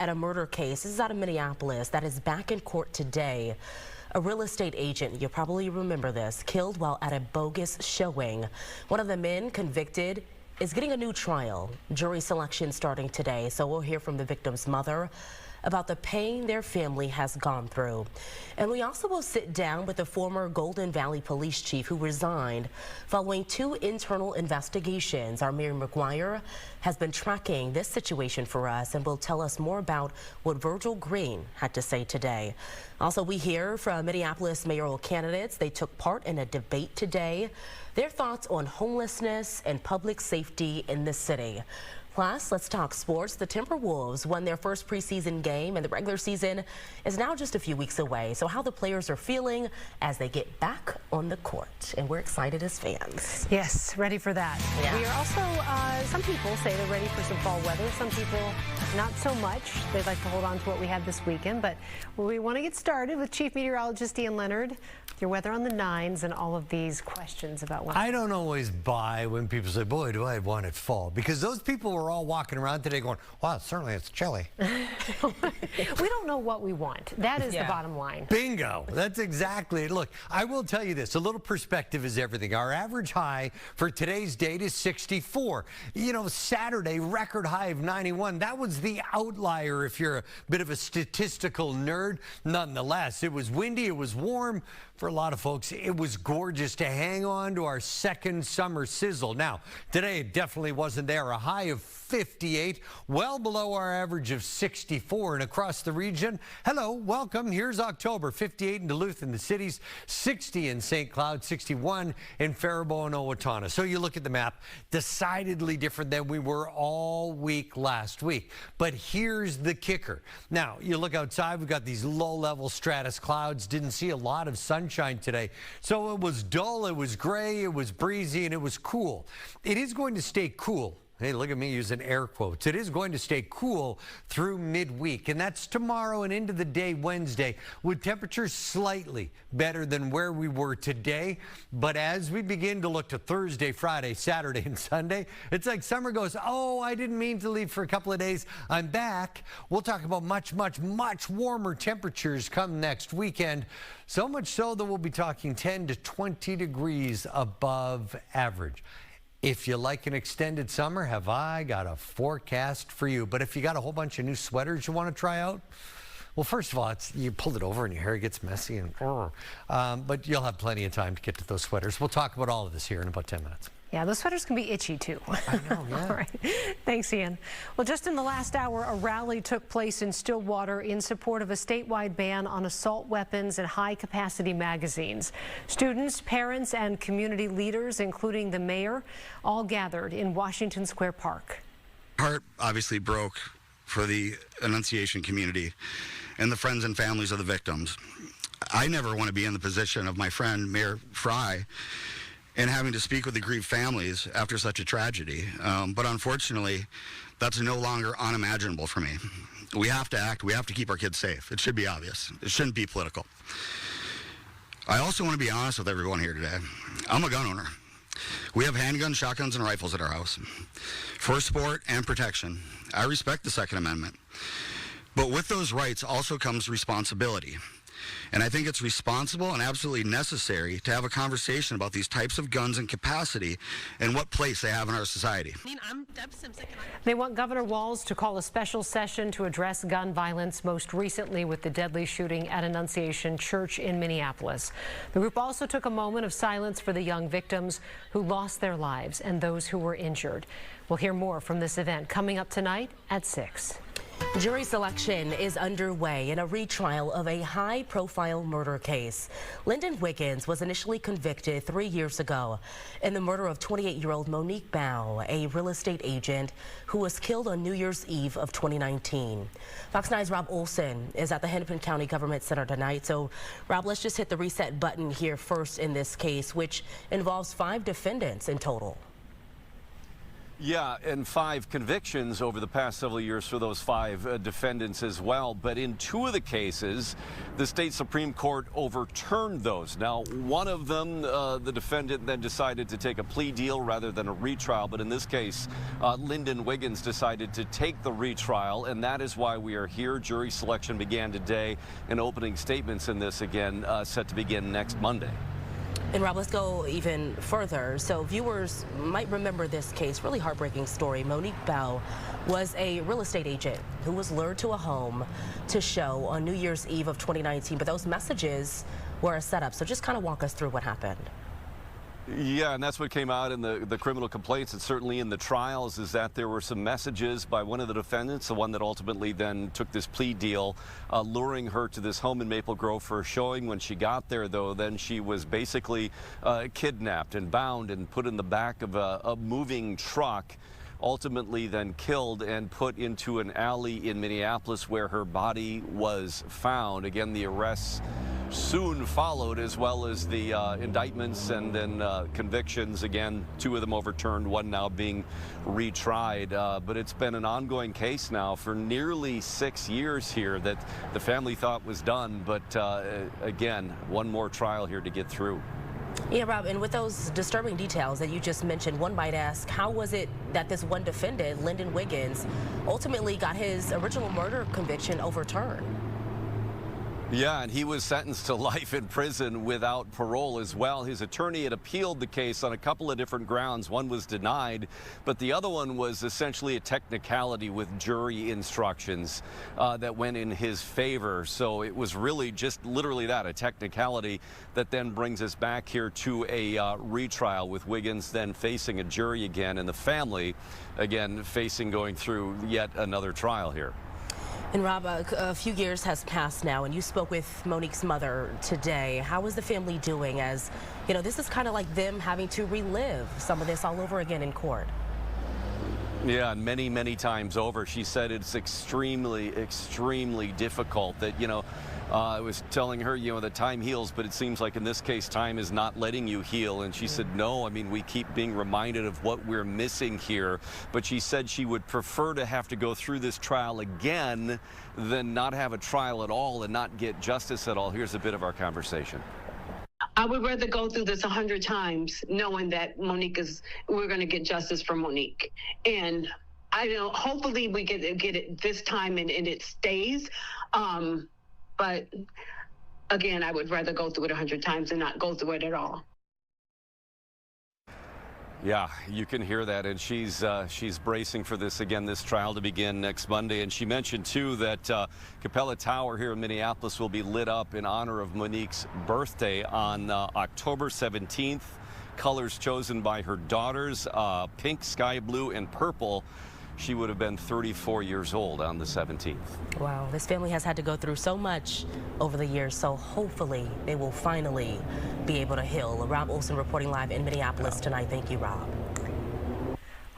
At a murder case, this is out of Minneapolis, that is back in court today. A real estate agent, you probably remember this, killed while at a bogus showing. One of the men convicted is getting a new trial. Jury selection starting today, so we'll hear from the victim's mother about the pain their family has gone through. And we also will sit down with the former Golden Valley police chief who resigned following 2 internal investigations. Our Mary McGuire has been tracking this situation for us and will tell us more about what Virgil Green had to say today. Also, we hear from Minneapolis mayoral candidates. They took part in a debate today. Their thoughts on homelessness and public safety in the city. Plus, let's talk sports. The Timberwolves won their first preseason game, and the regular season is now just a few weeks away. So how the players are feeling as they get back on the court. And we're excited as fans. Yes, ready for that. Yeah. We are also, some people say they're ready for some fall weather. Some people not so much. They'd like to hold on to what we had this weekend. But we want to get started with Chief Meteorologist Ian Leonard. Your weather on the 9s and all of these questions about what. I don't always buy when people say, boy, do I want it fall. Because those people were all walking around today going, wow, certainly it's chilly. We don't know what we want. That is the bottom line. Bingo. That's exactly it. Look, I will tell you this. A little perspective is everything. Our average high for today's date is 64. You know, Saturday, record high of 91. That was the outlier if you're a bit of a statistical nerd. Nonetheless, it was windy. It was warm. For a lot of folks, it was gorgeous to hang on to our second summer sizzle. Now, today it definitely wasn't there. A high of 58, well below our average of 64. And across the region, hello, welcome. Here's October. 58 in Duluth and the cities, 60 in St. Cloud, 61 in Faribault and Owatonna. So you look at the map, decidedly different than we were all week last week. But here's the kicker. Now, you look outside, we've got these low-level stratus clouds. Didn't see a lot of sunshine today. So it was dull, it was gray, it was breezy, and it was cool. It is going to stay cool. Hey, look at me using air quotes. It is going to stay cool through midweek, and that's tomorrow and into the day Wednesday, with temperatures slightly better than where we were today. But as we begin to look to Thursday, Friday, Saturday, and Sunday, it's like summer goes, oh, I didn't mean to leave for a couple of days. I'm back. We'll talk about much, much, much warmer temperatures come next weekend. So much so that we'll be talking 10 to 20 degrees above average. If you like an extended summer, have I got a forecast for you. But if you got a whole bunch of new sweaters you want to try out, well, first of all, you pull it over and your hair gets messy, and but you'll have plenty of time to get to those sweaters. We'll talk about all of this here in about 10 minutes. Yeah, those sweaters can be itchy, too. I know, yeah. All right. Thanks, Ian. Well, just in the last hour, a rally took place in Stillwater in support of a statewide ban on assault weapons and high-capacity magazines. Students, parents, and community leaders, including the mayor, all gathered in Washington Square Park. Heart obviously broke for the Annunciation community and the friends and families of the victims. I never want to be in the position of my friend, Mayor Fry, and having to speak with the grieved families after such a tragedy. But unfortunately, that's no longer unimaginable for me. We have to act. We have to keep our kids safe. It should be obvious. It shouldn't be political. I also want to be honest with everyone here today. I'm a gun owner. We have handguns, shotguns, and rifles at our house for sport and protection. I respect the Second Amendment. But with those rights also comes responsibility. And I think it's responsible and absolutely necessary to have a conversation about these types of guns and capacity and what place they have in our society. They want Governor Walz to call a special session to address gun violence, most recently with the deadly shooting at Annunciation Church in Minneapolis. The group also took a moment of silence for the young victims who lost their lives and those who were injured. We'll hear more from this event coming up tonight at 6. Jury selection is underway in a retrial of a high-profile murder case. Lyndon Wiggins was initially convicted 3 years ago in the murder of 28-year-old Monique Baugh, a real estate agent who was killed on New Year's Eve of 2019. Fox 9's Rob Olson is at the Hennepin County Government Center tonight. So, Rob, let's just hit the reset button here first in this case, which involves 5 defendants in total. Yeah, and 5 convictions over the past several years for those 5 defendants as well. But in 2 of the cases, the state Supreme Court overturned those. Now, one of them, the defendant then decided to take a plea deal rather than a retrial. But in this case, Lyndon Wiggins decided to take the retrial, and that is why we are here. Jury selection began today, and opening statements in this again set to begin next Monday. And Rob, let's go even further. So viewers might remember this case, really heartbreaking story. Monique Baugh was a real estate agent who was lured to a home to show on New Year's Eve of 2019, but those messages were a setup. So just kind of walk us through what happened. Yeah, and that's what came out in the criminal complaints, and certainly in the trials, is that there were some messages by one of the defendants, the one that ultimately then took this plea deal, luring her to this home in Maple Grove for a showing. When she got there, though, then she was basically kidnapped and bound and put in the back of a moving truck, ultimately then killed and put into an alley in Minneapolis where her body was found. Again, the arrests soon followed, as well as the indictments and then convictions. Again, 2 of them overturned, 1 now being retried. But it's been an ongoing case now for nearly 6 years here that the family thought was done. But again, 1 more trial here to get through. Yeah, Rob, and with those disturbing details that you just mentioned, one might ask, how was it that this one defendant, Lyndon Wiggins, ultimately got his original murder conviction overturned? Yeah, and he was sentenced to life in prison without parole as well. His attorney had appealed the case on a couple of different grounds. One was denied, but the other one was essentially a technicality with jury instructions that went in his favor. So it was really just literally that, a technicality that then brings us back here to a retrial, with Wiggins then facing a jury again, and the family again facing going through yet another trial here. And Rob, a few years has passed now, and you spoke with Monique's mother today. How is the family doing, as, you know, this is kind of like them having to relive some of this all over again in court? Yeah, and many, many times over. She said it's extremely, extremely difficult. That, you know, I was telling her, you know, that time heals, but it seems like in this case, time is not letting you heal. And she said, no, I mean, we keep being reminded of what we're missing here. But she said she would prefer to have to go through this trial again than not have a trial at all and not get justice at all. Here's a bit of our conversation. I would rather go through this 100 times knowing that we're going to get justice for Monique. And I know, hopefully we get it this time and it stays. But again, I would rather go through it 100 times than not go through it at all. Yeah, you can hear that, and she's bracing for this trial to begin next Monday. And she mentioned too that Capella Tower here in Minneapolis will be lit up in honor of Monique's birthday on October 17th. Colors chosen by her daughters, pink, sky blue, and purple. She would have been 34 years old on the 17th. Wow, this family has had to go through so much over the years, so hopefully they will finally be able to heal. Rob Olson reporting live in Minneapolis tonight. Thank you, Rob.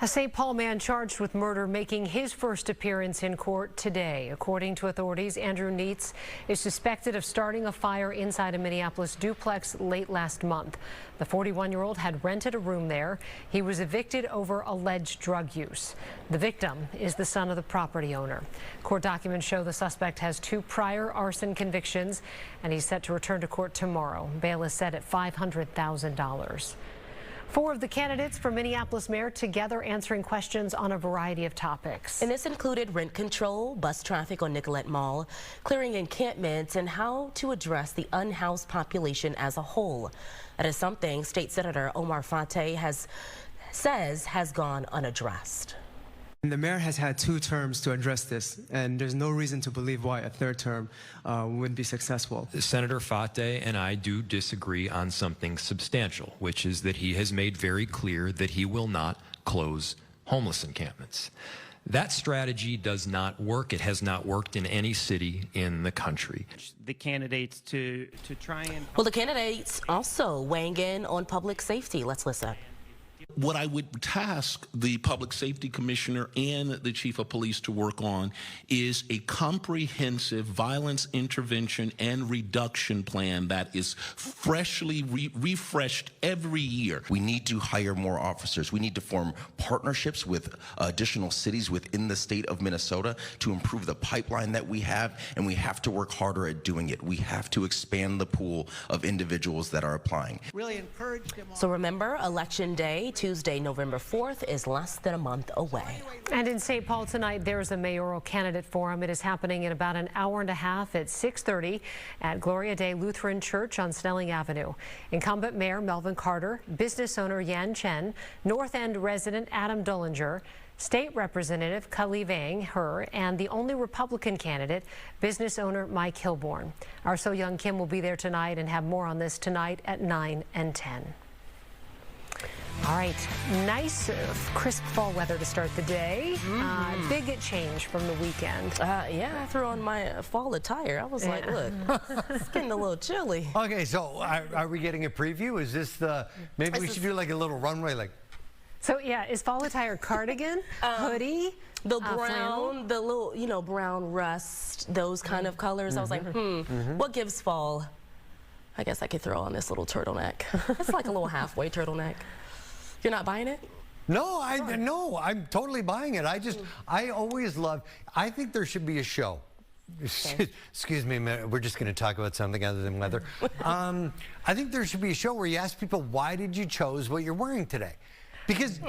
A St. Paul man charged with murder making his first appearance in court today. According to authorities, Andrew Neitz is suspected of starting a fire inside a Minneapolis duplex late last month. The 41-year-old had rented a room there. He was evicted over alleged drug use. The victim is the son of the property owner. Court documents show the suspect has 2 prior arson convictions, and he's set to return to court tomorrow. Bail is set at $500,000. 4 of the candidates for Minneapolis mayor together answering questions on a variety of topics. And this included rent control, bus traffic on Nicollet Mall, clearing encampments, and how to address the unhoused population as a whole. That is something State Senator Omar Fateh says has gone unaddressed. The mayor has had 2 terms to address this, and there's no reason to believe why a 3rd term wouldn't be successful. Senator Fateh and I do disagree on something substantial, which is that he has made very clear that he will not close homeless encampments. That strategy does not work. It has not worked in any city in the country. The candidates to try and... Well, the candidates also weighing in on public safety. Let's listen. What I would task the public safety commissioner and the chief of police to work on is a comprehensive violence intervention and reduction plan that is freshly refreshed every year. We need to hire more officers. We need to form partnerships with additional cities within the state of Minnesota to improve the pipeline that we have, and we have to work harder at doing it. We have to expand the pool of individuals that are applying. Really encourage them. So remember, Election Day, Tuesday, November 4th, is less than a month away. And in St. Paul tonight, there's a mayoral candidate forum. It is happening in about an hour and a half at 6:30 at Gloria Dei Lutheran Church on Snelling Avenue. Incumbent Mayor Melvin Carter, business owner Yan Chen, North End resident Adam Dullinger, State Representative Kali Vang, and the only Republican candidate, business owner Mike Hilborn. Our So Young Kim will be there tonight and have more on this tonight at 9 and 10. All right, nice crisp fall weather to start the day. Big change from the weekend. Yeah, I threw on my fall attire. I was like, look, it's getting a little chilly. Okay, so are we getting a preview? Is this the, maybe we should do like a little runway, like. So yeah, is fall attire cardigan, hoodie, the brown, flannel? the little, brown rust, those kind of colors. I was like, what gives fall? I guess I could throw on this little turtleneck. It's like a little halfway turtleneck. You're not buying it? No, I'm totally buying it. I always love, I think there should be a show. Okay. Excuse me, we're just going to talk about something other than weather. I think there should be a show where you ask people, why did you chose what you're wearing today? Because,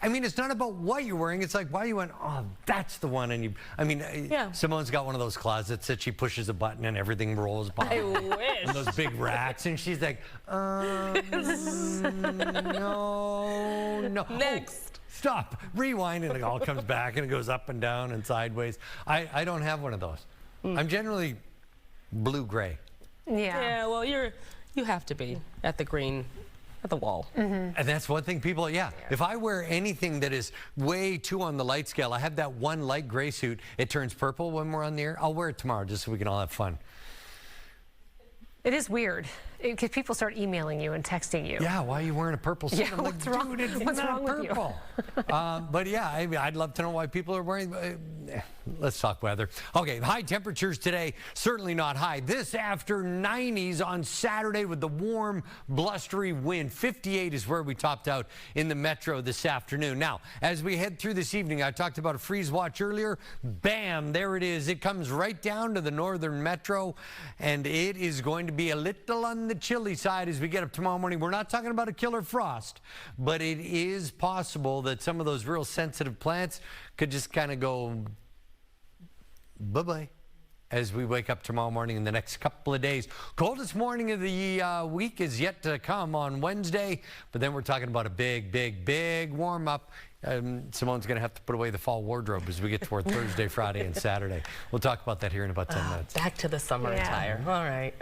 I mean, it's not about what you're wearing. It's like, why you went, oh, that's the one. And Simone's got one of those closets that she pushes a button and everything rolls by. I wish. And those big racks. And she's like, no. Next. Oh, stop. Rewind. And it all comes back and it goes up and down and sideways. I don't have one of those. I'm generally blue-gray. Yeah, well, you have to be at the green. At the wall. And that's one thing people, if I wear anything that is way too on the light scale, I have that one light gray suit, it turns purple when we're on the air. I'll wear it tomorrow just so we can all have fun. It is weird because people start emailing you and texting you. Yeah, why are you wearing a purple suit? Yeah, I'm like, what's wrong? Dude, it's what's not wrong purple. With you? But yeah, I mean, I'd love to know why people are wearing. Let's talk weather. Okay, high temperatures today, certainly not high. This after 90s on Saturday with the warm, blustery wind. 58 is where we topped out in the metro this afternoon. Now, as we head through this evening, I talked about a freeze watch earlier. Bam, there it is. It comes right down to the northern metro, and it is going to be a little on the chilly side as we get up tomorrow morning. We're not talking about a killer frost, but it is possible that some of those real sensitive plants could just kind of go bye-bye as we wake up tomorrow morning in the next couple of days. Coldest morning of the week is yet to come on Wednesday, but then we're talking about a big warm-up. Simone's going to have to put away the fall wardrobe as we get toward Thursday, Friday, and Saturday. We'll talk about that here in about 10 minutes. Back to the summer attire. All right.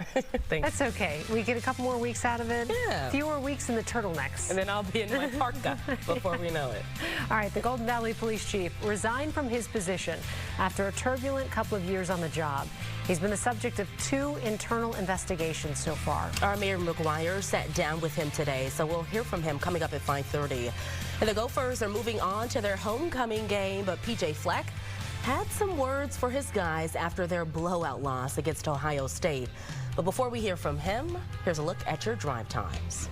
Thanks. That's okay. We get a couple more weeks out of it. Yeah. Fewer weeks in the turtlenecks. And then I'll be in my parka before we know it. All right, the Golden Valley Police Chief resigned from his position after a turbulent couple of years on the job. He's been the subject of 2 internal investigations so far. Our Mayor McGuire sat down with him today, so we'll hear from him coming up at 5:30. And the Gophers are moving on to their homecoming game, but PJ Fleck had some words for his guys after their blowout loss against Ohio State. But before we hear from him, here's a look at your drive times.